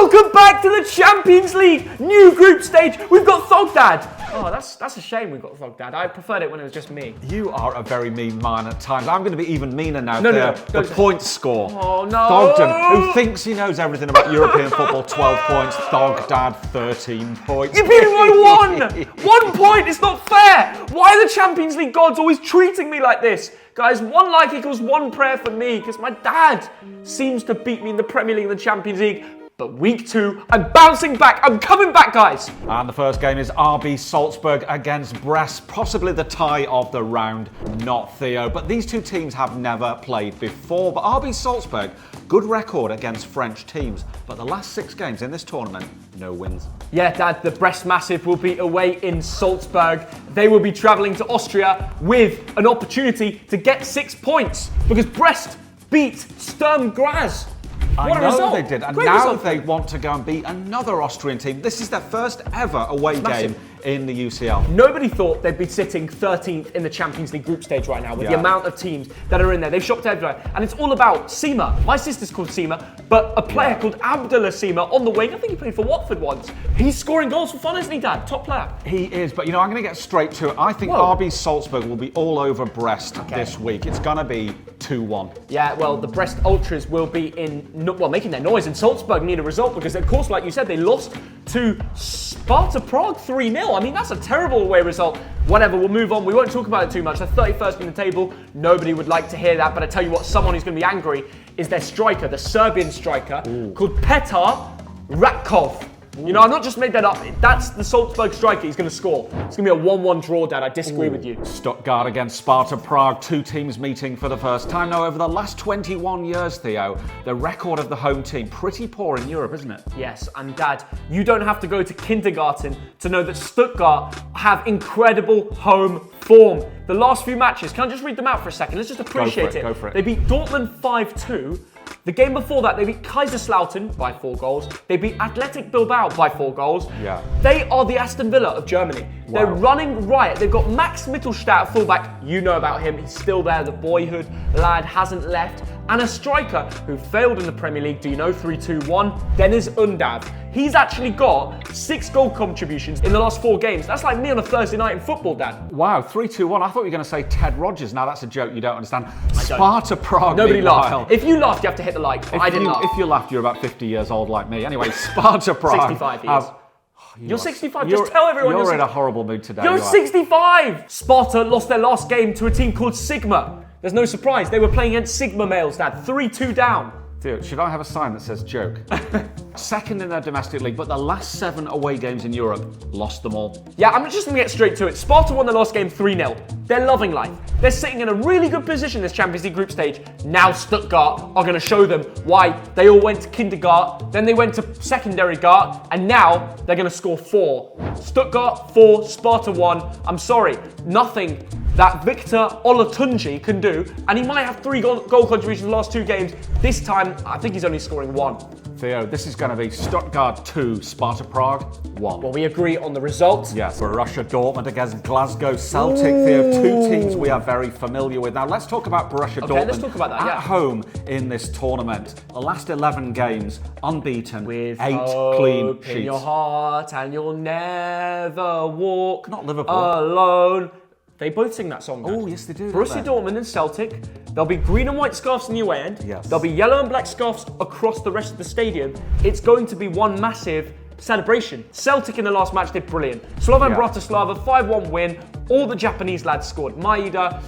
Welcome back to the Champions League! New group stage, we've got Thogdad! Oh, that's a shame we've got Thogdad. I preferred it when it was just me. You are a very mean man at times. I'm going to be even meaner now. No. The point score. Oh, no. Thogdad, who thinks he knows everything about European football, 12 points. Thogdad, 13 points. You beat me by 1 point, it's not fair! Why are the Champions League gods always treating me like this? Guys, 1 like equals 1 prayer for me, because my dad seems to beat me in the Premier League and the Champions League. But week 2, I'm bouncing back. I'm coming back, guys. And the first game is RB Salzburg against Brest. Possibly the tie of the round, not Theo. But these two teams have never played before. But RB Salzburg, good record against French teams. But the last 6 games in this tournament, no wins. Yeah, Dad, the Brest Massive will be away in Salzburg. They will be travelling to Austria with an opportunity to get 6 points. Because Brest beat Sturm Graz. I What a know result. they did, and Great now result. they want to go and beat another Austrian team. This is their first ever away Massive. game in the UCL. Nobody thought they'd be sitting 13th in the Champions League group stage right now with the amount of teams that are in there. They've shopped everywhere. And it's all about Sima. My sister's called Sima, but a player called Abdullah Sima on the wing. I think he played for Watford once. He's scoring goals for fun, isn't he, Dad? Top player. He is, but I'm going to get straight to it. I think RB Salzburg will be all over Brest this week. It's going to be 2-1. Yeah, well, the Brest Ultras will be making their noise, and Salzburg need a result because, of course, like you said, they lost to Sparta Prague 3-0. I mean, that's a terrible away result. Whatever, we'll move on. We won't talk about it too much. They're 31st in the table. Nobody would like to hear that, but I tell you what, someone who's going to be angry is their striker, the Serbian striker, called Petar Ratkov. You know, I've not just made that up. That's the Salzburg striker. He's going to score. It's going to be a 1-1 draw, Dad. I disagree with you. Stuttgart against Sparta Prague, 2 teams meeting for the first time. Now, over the last 21 years, Theo, the record of the home team, pretty poor in Europe, isn't it? Yes, and Dad, you don't have to go to kindergarten to know that Stuttgart have incredible home form. The last few matches, can I just read them out for a second? Let's just appreciate it. Go for it. They beat Dortmund 5-2. The game before that, they beat Kaiserslautern by 4 goals. They beat Athletic Bilbao by 4 goals. Yeah. They are the Aston Villa of Germany. Wow. They're running riot. They've got Max Mittelstadt at fullback. You know about him. He's still there. The boyhood lad hasn't left. And a striker who failed in the Premier League. Do you know? 3-2-1. Dennis Undav. He's actually got 6 goal contributions in the last 4 games. That's like me on a Thursday night in football, Dad. Wow, 3-2-1. I thought you were going to say Ted Rogers. Now that's a joke you don't understand. Sparta Prague. Nobody meanwhile. laughed. If you laughed, you have to hit the like. I didn't laugh. If you laughed, you're about 50 years old like me. Anyway, Sparta Prague. 65 years. You're 65. Just You're, tell everyone you're in a horrible mood today. You're you are. 65! Sparta lost their last game to a team called Sigma. There's no surprise. They were playing against Sigma males, Dad. 3-2 down. Theo, should I have a sign that says joke? Second in their domestic league, but the last 7 away games in Europe, lost them all. Yeah, I'm just going to get straight to it. Sparta won their last game 3-0. They're loving life. They're sitting in a really good position this Champions League group stage. Now Stuttgart are going to show them why they all went to kindergarten, then they went to secondary guard, and now they're going to score 4. Stuttgart 4, Sparta 1. I'm sorry, nothing that Victor Olatunji can do, and he might have 3 goal contributions in the last 2 games. This time, I think he's only scoring 1. Theo, this is going to be Stuttgart 2, Sparta Prague 1. Well, we agree on the result. Yes, Borussia Dortmund against Glasgow Celtic. Theo, 2 teams we are very familiar with. Now, let's talk about Borussia Dortmund. Let's talk about that, at home in this tournament. The last 11 games, unbeaten, With 8 hope clean in sheets. your heart, and you'll never walk Not Liverpool. alone. They both sing that song. Oh, yes, they do. Borussia Dortmund and Celtic. There'll be green and white scarves in the away end. Yes. There'll be yellow and black scarves across the rest of the stadium. It's going to be one massive celebration. Celtic in the last match did brilliant. Slovan Bratislava, 5-1 win. All the Japanese lads scored. Maeda,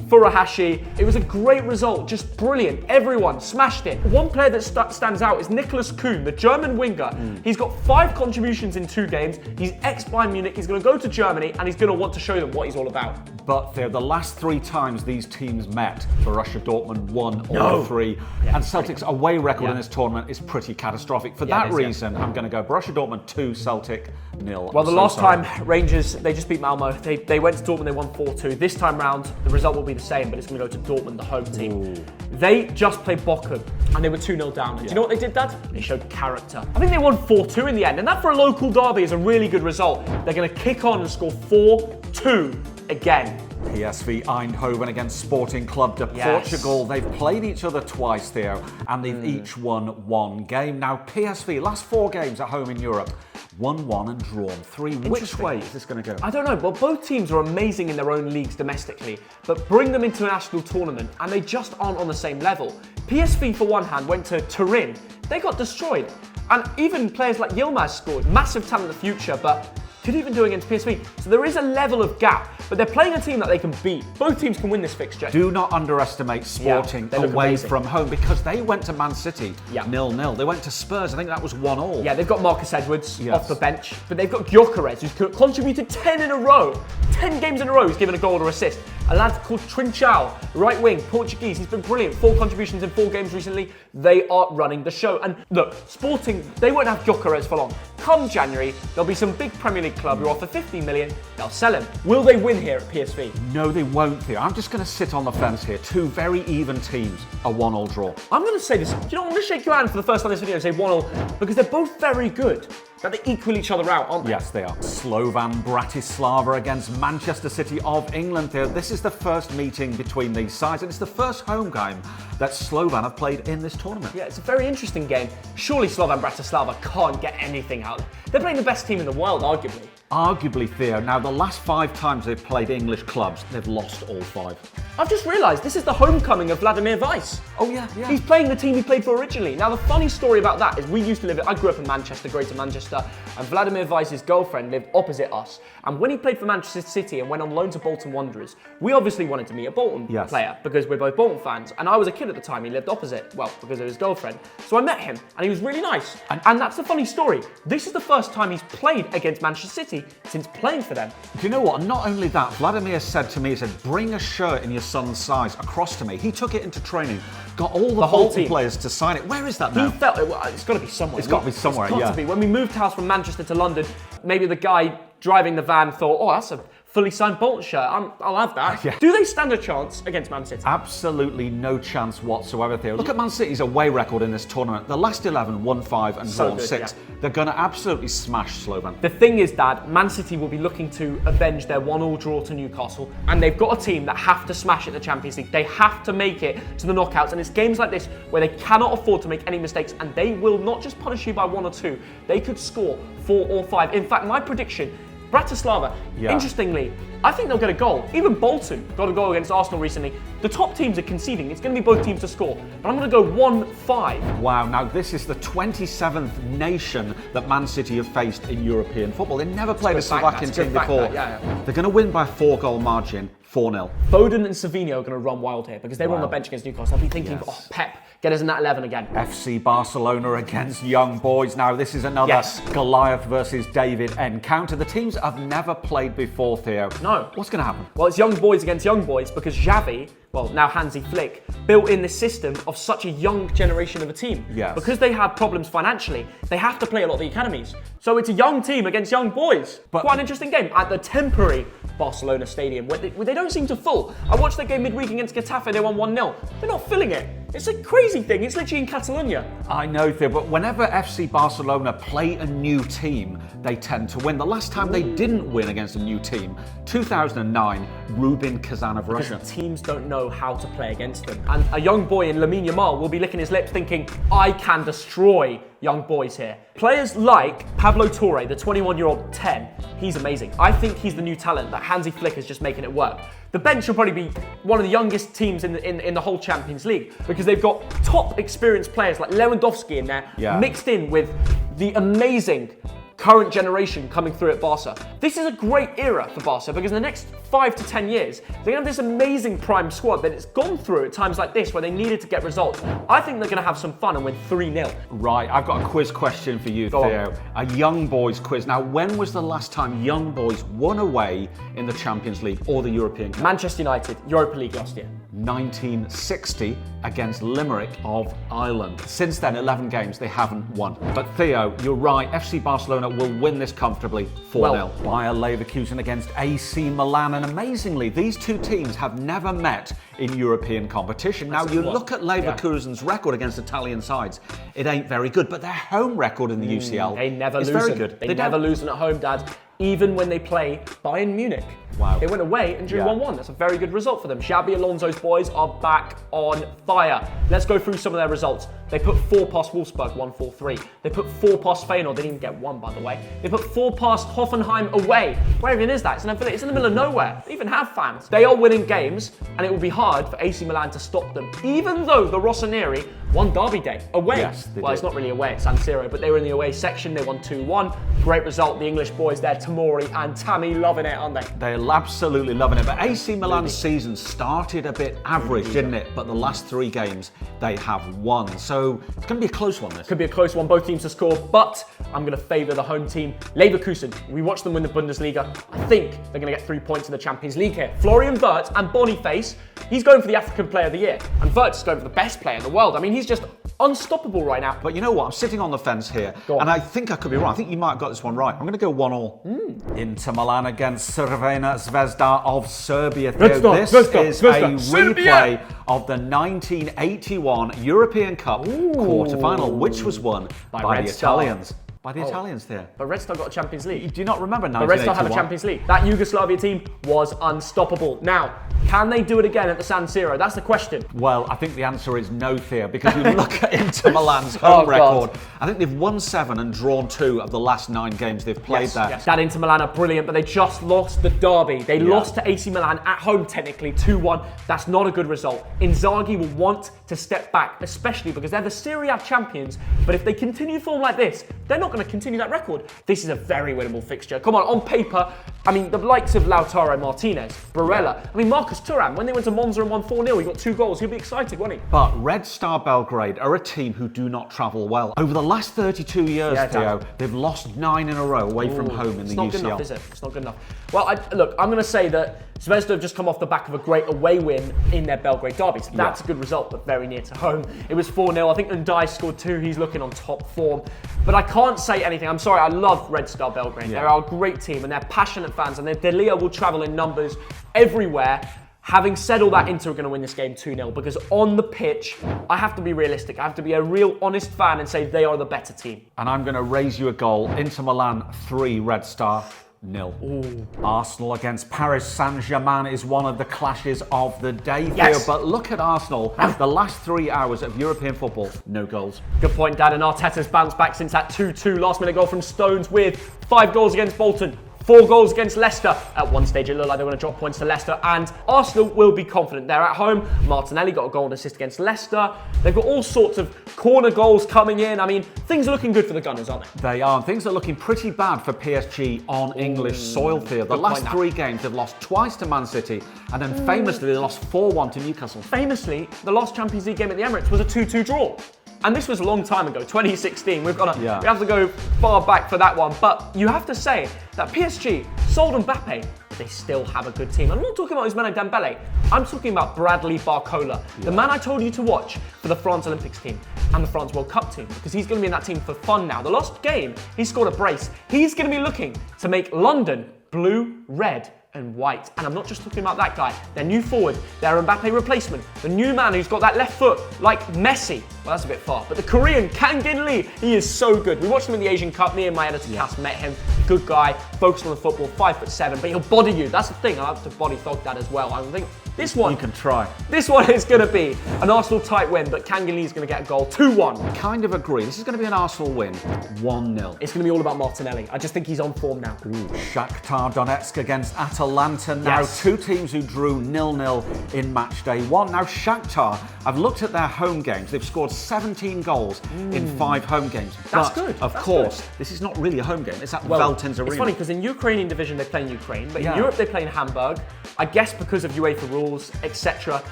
Furuhashi. It was a great result, just brilliant. Everyone smashed it. One player that stands out is Nicholas Kuhn, the German winger. He's got 5 contributions in 2 games. He's ex-Bayern Munich. He's going to go to Germany and he's going to want to show them what he's all about. But Theo, the last 3 times these teams met, Borussia Dortmund won all 3. And Celtic's away record in this tournament is pretty catastrophic. For that reason, I'm going to go Borussia Dortmund 2, Celtic 0. Well, the last time Rangers, they just beat Malmo. They went to Dortmund, they won 4-2. This time round, the result will be the same, but it's going to go to Dortmund, the home team. They just played Bochum, and they were 2-0 down. Do you know what they did, Dad? They showed character. I think they won 4-2 in the end, and that for a local derby is a really good result. They're going to kick on and score 4-2 again. PSV Eindhoven against Sporting Club de Portugal. They've played each other twice, Theo, and they've each won one game. Now, PSV, last 4 games at home in Europe, won 1 and drawn 3. Which way is this going to go? I don't know. Well, both teams are amazing in their own leagues domestically, but bring them into a national tournament and they just aren't on the same level. PSV, for one hand, went to Turin. They got destroyed. And even players like Yilmaz scored. Massive talent in the future, but could even do against PSV. So there is a level of gap, but they're playing a team that they can beat. Both teams can win this fixture. Do not underestimate Sporting away from home, because they went to Man City 0-0. They went to Spurs, I think that was 1-1. Yeah, they've got Marcus Edwards off the bench, but they've got Gyökeres, who's contributed 10 in a row. 10 games in a row he's given a goal or assist. A lad called Trinchao, right wing, Portuguese. He's been brilliant. 4 contributions in 4 games recently. They are running the show. And look, Sporting, they won't have Gyökeres for long. Come January, there'll be some big Premier League club who offer 15 million. They'll sell him. Will they win here at PSV? No, they won't, Theo. I'm just going to sit on the fence here. 2 very even teams, a 1-1 draw. I'm going to say this. You know, I'm going to shake your hand for the first time in this video and say 1-1 because they're both very good. But they equal each other out, aren't they? Yes, they are. Slovan Bratislava against Manchester City of England, Theo. This is the first meeting between these sides, and it's the first home game that Slovan have played in this tournament. Yeah, it's a very interesting game. Surely Slovan Bratislava can't get anything out of it. They're playing the best team in the world, arguably. Arguably, Theo. Now, the last 5 times they've played English clubs, they've lost all 5. I've just realised this is the homecoming of Vladimir Weiss. Oh, yeah. He's playing the team he played for originally. Now, the funny story about that is I grew up in Manchester, Greater Manchester, and Vladimir Weiss's girlfriend lived opposite us. And when he played for Manchester City and went on loan to Bolton Wanderers, we obviously wanted to meet a Bolton player because we're both Bolton fans. And I was a kid at the time. He lived opposite, well, because of his girlfriend. So I met him, and he was really nice. And that's the funny story. This is the first time he's played against Manchester City since playing for them. Do you know what? Not only that, Vladimir said to me, he said, bring a shirt in your son's size across to me. He took it into training, got all the whole Bolton team players to sign it. Where is that now? He felt it's got to be somewhere. It's got to be somewhere, It's got to be. When we moved house from Manchester to London, maybe the guy driving the van thought, oh, that's a fully signed Bolton shirt. I'll have that. Yeah. Do they stand a chance against Man City? Absolutely no chance whatsoever, Theo. Look at Man City's away record in this tournament. The last 11 won 5 and drawn 6. Yeah. They're going to absolutely smash Slovan. The thing is, Dad, Man City will be looking to avenge their 1-1 draw to Newcastle, and they've got a team that have to smash it in the Champions League. They have to make it to the knockouts, and it's games like this where they cannot afford to make any mistakes, and they will not just punish you by 1 or 2. They could score 4 or 5. In fact, my prediction, Bratislava, interestingly, I think they'll get a goal. Even Bolton got a goal against Arsenal recently. The top teams are conceding. It's going to be both teams to score. But I'm going to go 1-5. Wow, now this is the 27th nation that Man City have faced in European football. They never played a Slovakian team before. They're going to win by a 4-goal margin, 4-0. Foden and Savinho are going to run wild here because they were on the bench against Newcastle. I'll be thinking, oh, Pep, get us in that 11 again. FC Barcelona against Young Boys. Now, this is another Goliath versus David encounter. The teams have never played before, Theo. No. What's going to happen? Well, it's Young Boys against Young Boys because Xavi, well, now Hansi Flick, built in this system of such a young generation of a team. Yes. Because they have problems financially, they have to play a lot of the academies. So it's a young team against young boys. But quite an interesting game at the temporary Barcelona stadium, where they don't seem to full. I watched their game midweek against Getafe, they won 1-0. They're not filling it. It's a crazy thing. It's literally in Catalonia. I know, Theo, but whenever FC Barcelona play a new team, they tend to win. The last time they didn't win against a new team, 2009, Rubin Kazan of Russia. Because teams don't know how to play against them. And a young boy in Lamine Yamal will be licking his lips thinking, I can destroy young boys here. Players like Pablo Torre, the 21-year-old 10, he's amazing. I think he's the new talent that Hansi Flick is just making it work. The bench will probably be one of the youngest teams in the whole Champions League because they've got top experienced players like Lewandowski in there, mixed in with the amazing current generation coming through at Barca. This is a great era for Barca because in the next 5 to 10 years, they're going to have this amazing prime squad that it's gone through at times like this where they needed to get results. I think they're going to have some fun and win 3-0. Right, I've got a quiz question for you, Theo. A Young Boys quiz. Now, when was the last time Young Boys won away in the Champions League or the European Cup? Manchester United, Europa League last year. 1960 against Limerick of Ireland. Since then, 11 games, they haven't won. But Theo, you're right, FC Barcelona will win this comfortably 4-0. Bayer Leverkusen against AC Milan, and amazingly, these two teams have never met in European competition. Now, you look at Leverkusen's record against Italian sides, it ain't very good, but their home record in the UCL they never is lose very them. good. They never lose them at home, Dad. even when they play Bayern Munich. Wow. They went away and drew Yeah. 1-1. That's a very good result for them. Xabi Alonso's boys are back on fire. Let's go through some of their results. They put 4 past Wolfsburg, 1-4-3. They put 4 past Feyenoord. They didn't even get 1, by the way. They put 4 past Hoffenheim away. Where even is that? It's in the middle of nowhere. They even have fans. They are winning games, and it will be hard for AC Milan to stop them, even though the Rossoneri won Derby Day away. Yes, they well, did. it's not really away, it's San Siro, but they were in the away section. They won 2-1. Great result. The English boys there, Tamori and Tammy, loving it, aren't they? They're absolutely loving it. But AC Milan's season started a bit average, didn't it? But the last 3 games, they have won. So it's going to be a close one, this. Could be a close one, both teams to score, but I'm going to favour the home team, Leverkusen. We watched them win the Bundesliga. I think they're going to get 3 points in the Champions League here. Florian Wirtz and Boniface, he's going for the African Player of the Year. And Wirtz is going for the best player in the world. I mean, he's just unstoppable right now. But you know what? I'm sitting on the fence here, Go on. and I think I could be wrong. I think you might have got this one right. I'm going to go 1-1. Inter Milan against Crvena Zvezda of Serbia. This is a replay of the 1981 European Cup quarter-final, which was won by Red the Star. Italians. By the Italians there. But Red Star got a Champions League. Do you not remember But Red Star 1981? have a Champions League. That Yugoslavia team was unstoppable. Now, can they do it again at the San Siro? That's the question. Well, I think the answer is no, Thea, because you look at Inter Milan's home record. I think they've won 7 and drawn 2 of the last 9 games they've played there. Yes. That Inter Milan are brilliant, but they just lost the derby. They lost to AC Milan at home, technically, 2-1. That's not a good result. Inzaghi will want to step back, especially because they're the Serie A champions. But if they continue form like this, they're not going to continue that record. This is a very winnable fixture. Come on paper, I mean, the likes of Lautaro Martinez, Barella, I mean, Marcus Thuram, when they went to Monza and won 4-0, he got 2 goals. He'll be excited, won't he? But Red Star Belgrade are a team who do not travel well. Over the last 32 years, Theo, they've lost 9 in a row away from home in the UCL. It's not good enough, is it? It's not good enough. Well, look, I'm going to say that Zvezda have just come off the back of a great away win in their Belgrade derby. So that's a good result, but very near to home. It was 4-0. I think Undai scored 2. He's looking on top form. But I can't say anything. I'm sorry, I love Red Star Belgrade. They're a great team and they're passionate fans, and their Delia will travel in numbers everywhere. Having said all that, Inter are going to win this game 2-0 because on the pitch, I have to be realistic. I have to be a real honest fan and say they are the better team. And I'm going to raise you a goal. Inter Milan 3, Red Star 0. Arsenal against Paris Saint-Germain is one of the clashes of the day, Theo. But look at Arsenal. The last 3 hours of European football, no goals. Good point, Dad. And Arteta's bounced back since that 2-2 last-minute goal from Stones with 5 goals against Bolton. 4 goals against Leicester. At one stage, it looked like they were going to drop points to Leicester, and Arsenal will be confident. They're at home. Martinelli got a goal and assist against Leicester. They've got all sorts of corner goals coming in. I mean, things are looking good for the Gunners, aren't they? They are. And things are looking pretty bad for PSG on English soil, Theo. The last 3 games, they've lost twice to Man City, and then famously, they lost 4-1 to Newcastle. Famously, the last Champions League game at the Emirates was a 2-2 draw. And this was a long time ago, 2016. We have to go far back for that one. But you have to say that PSG sold Mbappe, but they still have a good team. I'm not talking about Ousmane Dembele. I'm talking about Bradley Barcola, the man I told you to watch for the France Olympics team and the France World Cup team, because he's going to be in that team for fun now. The last game, he scored a brace. He's going to be looking to make London blue, red, and white. And I'm not just talking about that guy. Their new forward, their Mbappe replacement, the new man who's got that left foot like Messi. Well, that's a bit far. But the Korean, Kang In Lee, he is so good. We watched him in the Asian Cup. Me and my editor Cass met him. Good guy, focused on the football, 5'7", but he'll body you. That's the thing. I like to body thug that as well. I think this one, you can try. This one is going to be an Arsenal tight win, but Kang In Lee is going to get a goal, 2-1. Kind of agree. This is going to be an Arsenal win, 1-0. It's going to be all about Martinelli. I just think he's on form now. Shakhtar Donetsk against Atalanta. Now, 2 teams who drew 0-0 in match day 1. Now, Shakhtar, I've looked at their home games. They've scored 17 goals in 5 home games. That's but, good. Of course, this is not really a home game. It's at Veltins Arena. It's funny because in Ukrainian division they play in Ukraine, but in Europe they play in Hamburg. I guess because of UEFA rules, etc.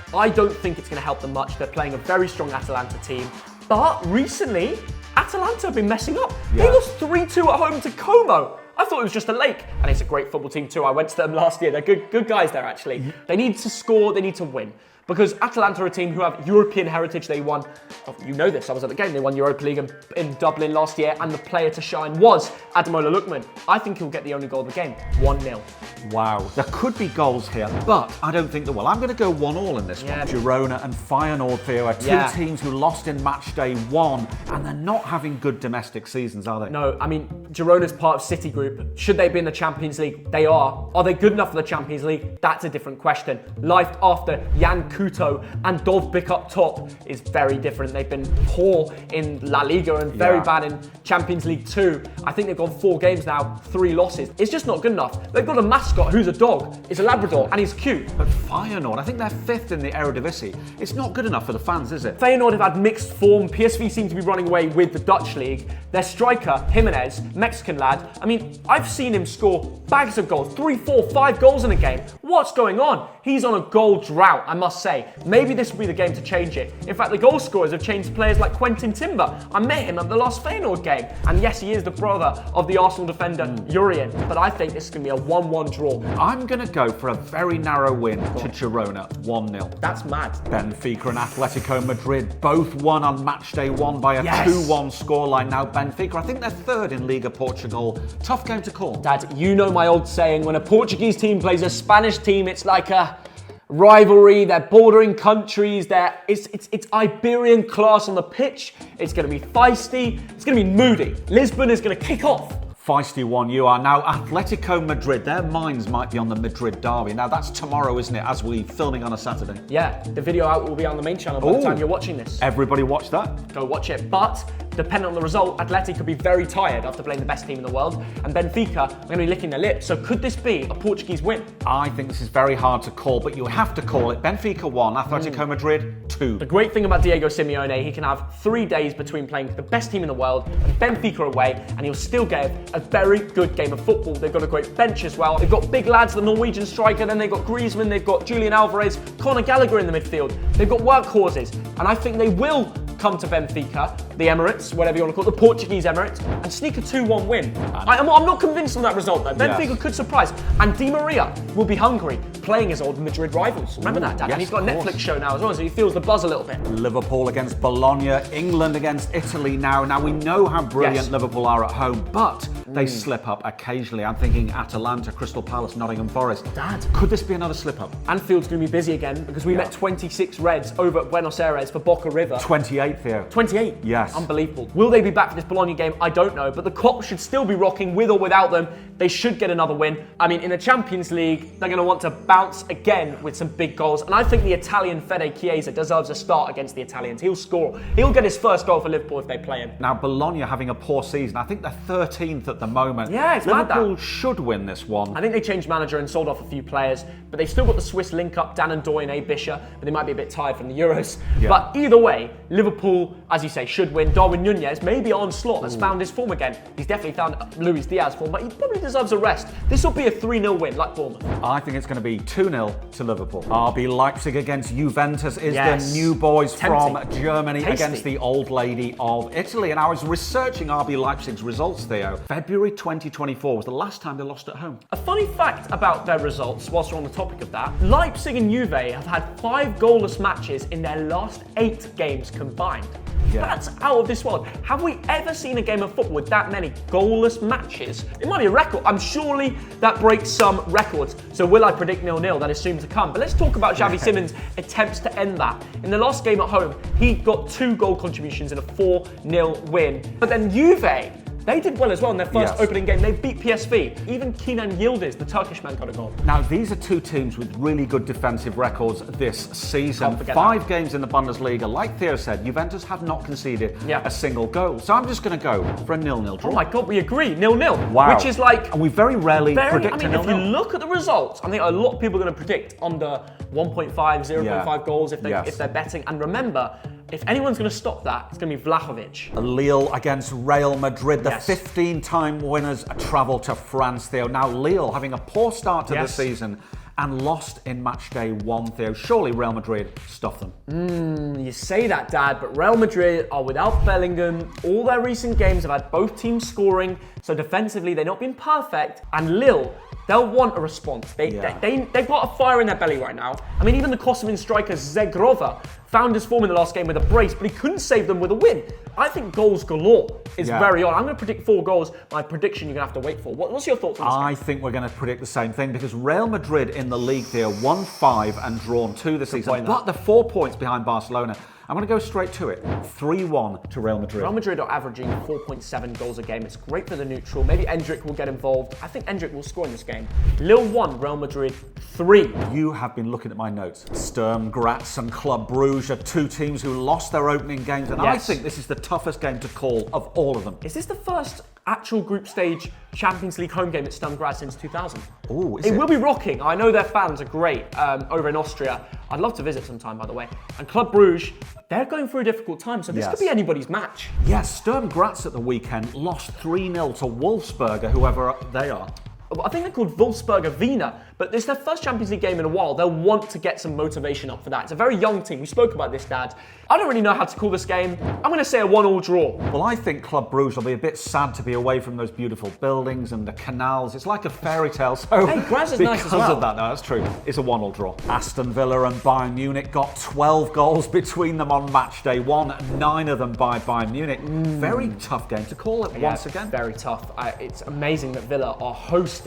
I don't think it's going to help them much. They're playing a very strong Atalanta team. But recently, Atalanta have been messing up. They lost 3-2 at home to Como. I thought it was just a lake. And it's a great football team too. I went to them last year. They're good guys there, actually. They need to score, they need to win. Because Atalanta are a team who have European heritage. They won, you know this, I was at the game, they won Europa League in Dublin last year, and the player to shine was Ademola Lookman. I think he'll get the only goal of the game, 1-0. Wow, there could be goals here, but I don't think there will. I'm going to go 1-1 in this one. Girona and Feyenoord, Theo, are two teams who lost in match day 1, and they're not having good domestic seasons, are they? No, I mean, Girona's part of City Group. Should they be in the Champions League? They are. Are they good enough for the Champions League? That's a different question. Life after Jan Kuto and Dovbyk up top is very different. They've been poor in La Liga and very bad in Champions League 2. I think they've gone 4 games now, 3 losses. It's just not good enough. They've got a mascot who's a dog. It's a Labrador and he's cute. But Feyenoord, I think they're 5th in the Eredivisie. It's not good enough for the fans, is it? Feyenoord have had mixed form. PSV seem to be running away with the Dutch league. Their striker, Jimenez, Mexican lad, I mean, I've seen him score bags of goals, 3, 4, 5 goals in a game. What's going on? He's on a goal drought, I must say. Maybe this will be the game to change it. In fact, the goal scorers have changed players like Quentin Timber. I met him at the last Feyenoord game. And yes, he is the brother of the Arsenal defender, Jurien. But I think this is going to be a 1-1 draw. I'm going to go for a very narrow win to Girona, 1-0. That's mad. Benfica and Atletico Madrid both won on match day 1 by a 2-1 scoreline. Now, Benfica, I think they're 3rd in Liga Portugal. Tough game to call. Dad, you know my old saying, when a Portuguese team plays a Spanish team, it's like a rivalry. They're bordering countries. It's Iberian class on the pitch. It's going to be feisty. It's going to be moody. Lisbon is going to kick off. Feisty one you are. Now, Atletico Madrid, their minds might be on the Madrid derby. Now, that's tomorrow, isn't it, as we're filming on a Saturday? Yeah, the video out will be on the main channel by the time you're watching this. Everybody watch that? Go watch it. But, depending on the result, Atletico could be very tired after playing the best team in the world, and Benfica are going to be licking their lips. So could this be a Portuguese win? I think this is very hard to call, but you have to call it. Benfica 1, Atletico Madrid 2. The great thing about Diego Simeone, he can have 3 days between playing the best team in the world and Benfica away, and he'll still get a very good game of football. They've got a great bench as well. They've got big lads, the Norwegian striker, then they've got Griezmann, they've got Julian Alvarez, Conor Gallagher in the midfield. They've got workhorses, and I think they will come to Benfica, the Emirates, whatever you want to call it, the Portuguese Emirates, and sneak a 2-1 win. I'm not convinced on that result though. Benfica could surprise, and Di Maria will be hungry, playing his old Madrid rivals. Remember that, Dad? Yes, and he's got a Netflix show now as well, so he feels the buzz a little bit. Liverpool against Bologna, England against Italy now. Now, we know how brilliant Liverpool are at home, but they slip up occasionally. I'm thinking Atalanta, Crystal Palace, Nottingham Forest. Dad. Could this be another slip up? Anfield's going to be busy again because we met 26 Reds over at Buenos Aires for Boca River. 28, Theo. 28? Yes. Unbelievable. Will they be back for this Bologna game? I don't know, but the Cops should still be rocking with or without them. They should get another win. I mean, in the Champions League, they're going to want to bounce again with some big goals, and I think the Italian Fede Chiesa deserves a start against the Italians. He'll score. He'll get his first goal for Liverpool if they play him. Now, Bologna having a poor season. I think they're 13th at the moment. Yeah, it's mad that. Liverpool should win this one. I think they changed manager and sold off a few players, but they've still got the Swiss link-up, Dan and Doy and A. Bisher, but they might be a bit tired from the Euros. Yeah. But either way, Liverpool, as you say, should win. Darwin Nunez, maybe on slot, has found his form again. He's definitely found Luis Diaz form, but he probably deserves a rest. This will be a 3-0 win, like Bournemouth. I think it's going to be 2-0 to Liverpool. RB Leipzig against Juventus is Yes. the new boys Tempting. from Germany Tasty. against the old lady of Italy. And I was researching RB Leipzig's results, Theo. February 2024 was the last time they lost at home. A funny fact about their results, whilst we're on the topic of that, Leipzig and Juve have had 5 goalless matches in their last 8 games combined. Yeah. That's out of this world. Have we ever seen a game of football with that many goalless matches? It might be a record. Surely that breaks some records. So will I predict 0-0? That is soon to come. But let's talk about Xavi Simons' attempts to end that. In the last game at home, he got 2 goal contributions in a 4-0 win. But then Juve, they did well as well in their first opening game. They beat PSV. Even Kenan Yildiz, the Turkish man, got a goal. Now, these are 2 teams with really good defensive records this season. Can't forget 5 games in the Bundesliga. Like Theo said, Juventus have not conceded a single goal. So I'm just going to go for a 0-0 draw. Oh my God, we agree. 0-0. Wow. Which is like... And we very rarely predict a 0-0. If you look at the results, I think a lot of people are going to predict under 1.5, 0.5 goals if they're betting. And remember, if anyone's going to stop that, it's going to be Vlahovic. Lille against Real Madrid, the 15-time winners travel to France, Theo. Now, Lille having a poor start to the season, and lost in match day 1, Theo. Surely Real Madrid stuffed them. You say that, Dad, but Real Madrid are without Bellingham. All their recent games have had both teams scoring, so defensively they've not been perfect. And Lille, they'll want a response. They've got a fire in their belly right now. I mean, even the Kosovan striker Zagreb found his form in the last game with a brace, but he couldn't save them with a win. I think goals galore is very odd. I'm going to predict 4 goals. My prediction you're going to have to wait for. What's your thoughts on this game? I think we're going to predict the same thing because Real Madrid in the league, Theo, won 5 and drawn 2 this season. But they're 4 points behind Barcelona. I'm going to go straight to it. 3-1 to Real Madrid. Real Madrid are averaging 4.7 goals a game. It's great for the neutral. Maybe Endrick will get involved. I think Endrick will score in this game. Lille 1, Real Madrid 3. You have been looking at my notes. Sturm, Graz and Club Brugge are 2 teams who lost their opening games. And I think this is the toughest game to call of all of them. Is this the first actual group stage Champions League home game at Sturm Graz since 2000? Oh, it will be rocking. I know their fans are great over in Austria. I'd love to visit sometime, by the way. And Club Brugge, they're going through a difficult time, so this could be anybody's match. Yes, Sturm Graz at the weekend lost 3-0 to Wolfsberger, whoever they are. I think they're called Wolfsberger Wiener, but it's their first Champions League game in a while. They'll want to get some motivation up for that. It's a very young team. We spoke about this, Dad. I don't really know how to call this game. I'm going to say a 1-1 draw. Well, I think Club Brugge will be a bit sad to be away from those beautiful buildings and the canals. It's like a fairy tale. So hey, Graz is nice as well. Because of that, no, that's true. It's a 1-1 draw. Aston Villa and Bayern Munich got 12 goals between them on match day 1, 9 of them by Bayern Munich. Very tough game to call it once again. Very tough. It's amazing that Villa are hosting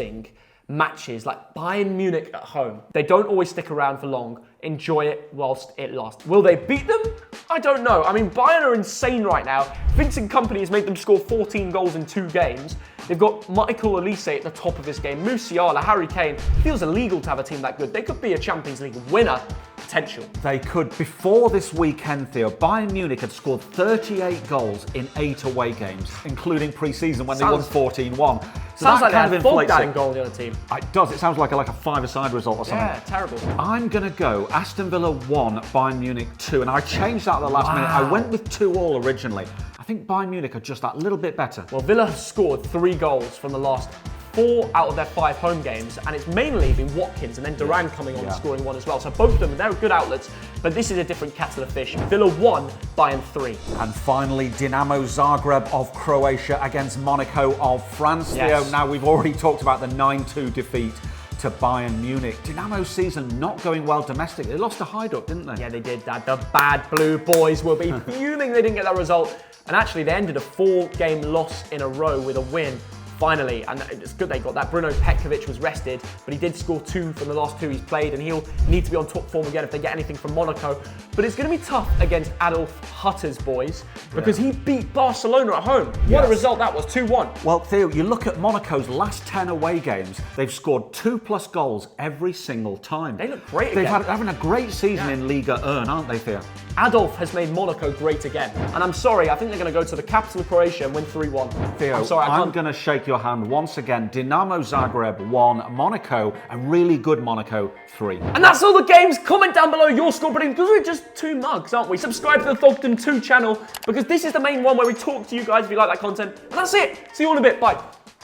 matches like Bayern Munich at home. They don't always stick around for long. Enjoy it whilst it lasts. Will they beat them? I don't know. I mean, Bayern are insane right now. Vincent Kompany has made them score 14 goals in 2 games. They've got Michael Olise at the top of his game. Musiala, Harry Kane. Feels illegal to have a team that good. They could be a Champions League winner. Potential. They could. Before this weekend, Theo, Bayern Munich had scored 38 goals in 8 away games, including pre-season when they won 14-1. So sounds like they had Fogdad in goal on the other team. It does. It sounds like a 5-a-side result or something. Yeah, terrible. I'm going to go Aston Villa 1, Bayern Munich 2. And I changed that at the last minute. I went with 2-2 originally. I think Bayern Munich are just that little bit better. Well, Villa have scored 3 goals from the last 4 out of their 5 home games, and it's mainly been Watkins and then Duran coming on and scoring 1 as well. So both of them, they're good outlets, but this is a different kettle of fish. Villa 1, Bayern 3. And finally, Dinamo Zagreb of Croatia against Monaco of France. Theo, now we've already talked about the 9-2 defeat to Bayern Munich. Dinamo's season not going well domestically. They lost to Hajduk, didn't they? Yeah, they did, Dad. The bad blue boys will be fuming they didn't get that result. And actually, they ended a 4-game loss in a row with a win. Finally, and it's good they got that. Bruno Petkovic was rested, but he did score 2 from the last 2 he's played, and he'll need to be on top form again if they get anything from Monaco. But it's going to be tough against Adolf Hutter's boys, because he beat Barcelona at home. What a result that was, 2-1. Well, Theo, you look at Monaco's last 10 away games, they've scored 2+ goals every single time. They look great They're again. having a great season in Liga 1, aren't they, Theo? Adolf has made Monaco great again. And I'm sorry, I think they're going to go to the capital of Croatia and win 3-1. Theo, I'm sorry, I'm going to shake your hand once again. Dinamo Zagreb 1, Monaco, a really good Monaco 3. And that's all the games. Comment down below your score prediction, because we're just 2 mugs, aren't we? Subscribe to the Thogden 2 channel, because this is the main one where we talk to you guys if you like that content. And that's it. See you all in a bit. Bye.